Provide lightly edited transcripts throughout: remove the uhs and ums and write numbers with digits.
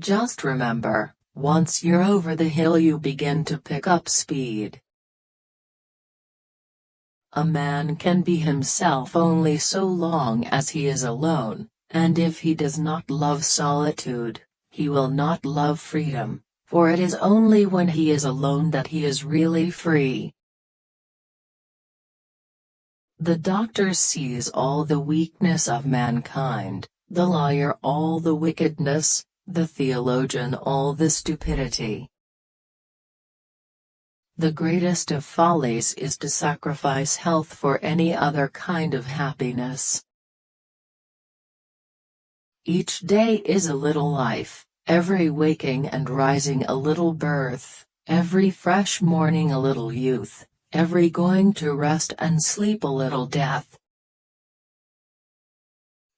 Just remember, once you're over the hill you begin to pick up speed. A man can be himself only so long as he is alone, and if he does not love solitude, he will not love freedom, for it is only when he is alone that he is really free. The doctor sees all the weakness of mankind, the lawyer all the wickedness, the theologian all the stupidity. The greatest of follies is to sacrifice health for any other kind of happiness. Each day is a little life, every waking and rising a little birth, every fresh morning a little youth, every going to rest and sleep a little death.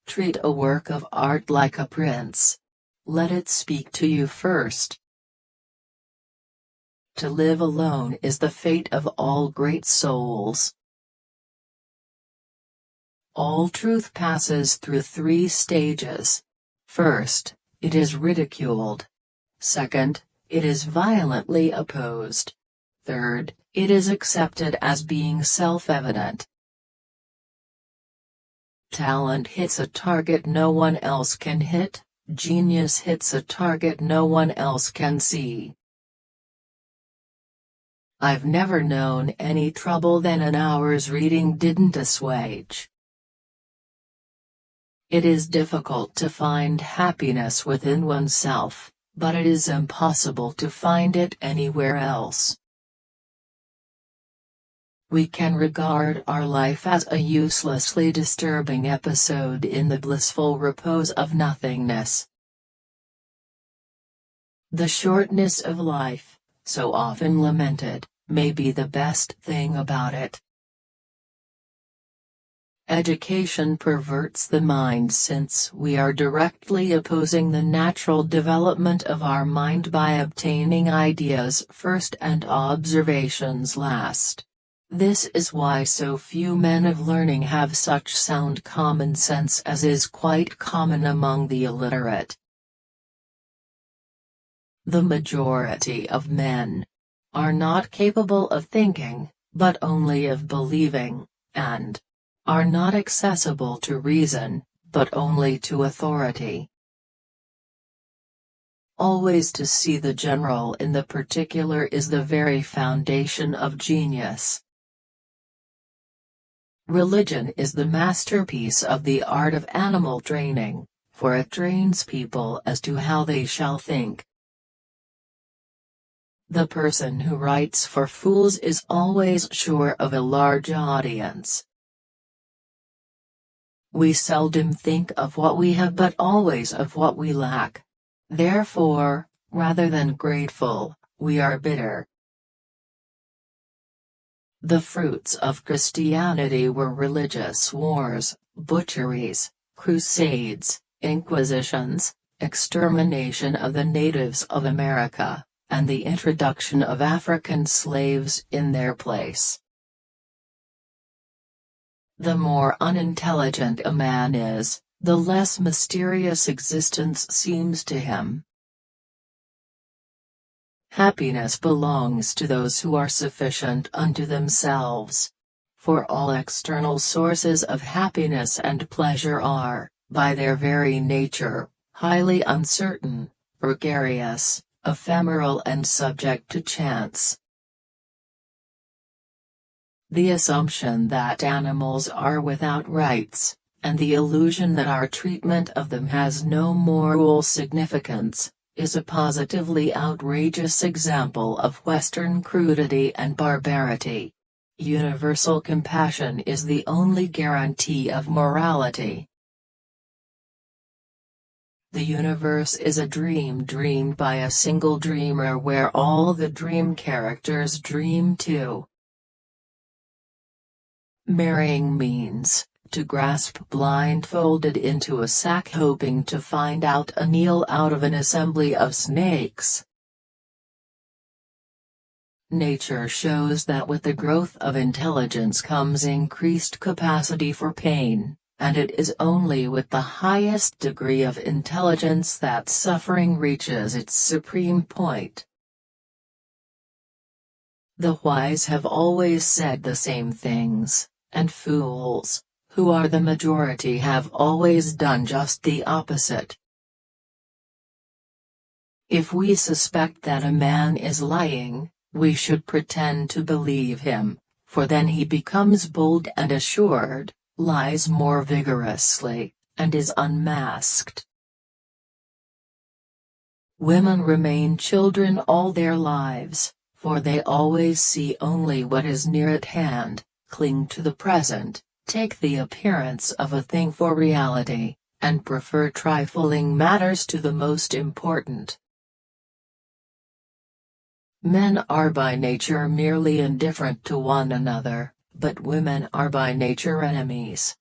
Treat a work of art like a prince. Let it speak to you first. To live alone is the fate of all great souls. All truth passes through 3 stages. First, it is ridiculed. Second, it is violently opposed. Third, it is accepted as being self-evident. Talent hits a target no one else can hit, genius hits a target no one else can see. I've never known any trouble that an hour's reading didn't assuage. It is difficult to find happiness within oneself, but it is impossible to find it anywhere else. We can regard our life as a uselessly disturbing episode in the blissful repose of nothingness. The shortness of life, so often lamented, may be the best thing about it. Education perverts the mind since we are directly opposing the natural development of our mind by obtaining ideas first and observations last. This is why so few men of learning have such sound common sense as is quite common among the illiterate. The majority of men are not capable of thinking, but only of believing, and are not accessible to reason, but only to authority. Always to see the general in the particular is the very foundation of genius. Religion is the masterpiece of the art of animal training, for it trains people as to how they shall think. The person who writes for fools is always sure of a large audience. We seldom think of what we have but always of what we lack. Therefore, rather than grateful, we are bitter. The fruits of Christianity were religious wars, butcheries, crusades, inquisitions, extermination of the natives of America, and the introduction of African slaves in their place. The more unintelligent a man is, the less mysterious existence seems to him. Happiness belongs to those who are sufficient unto themselves. For all external sources of happiness and pleasure are, by their very nature, highly uncertain, precarious, ephemeral and subject to chance. The assumption that animals are without rights, and the illusion that our treatment of them has no moral significance, is a positively outrageous example of Western crudity and barbarity. Universal compassion is the only guarantee of morality. The universe is a dream dreamed by a single dreamer where all the dream characters dream too. Marrying means, to grasp blindfolded into a sack hoping to find out a needle out of an assembly of snakes. Nature shows that with the growth of intelligence comes increased capacity for pain, and it is only with the highest degree of intelligence that suffering reaches its supreme point. The wise have always said the same things, and fools, who are the majority, have always done just the opposite. If we suspect that a man is lying, we should pretend to believe him, for then he becomes bold and assured, lies more vigorously, and is unmasked. Women remain children all their lives, for they always see only what is near at hand, cling to the present, take the appearance of a thing for reality, and prefer trifling matters to the most important. Men are by nature merely indifferent to one another, but women are by nature enemies.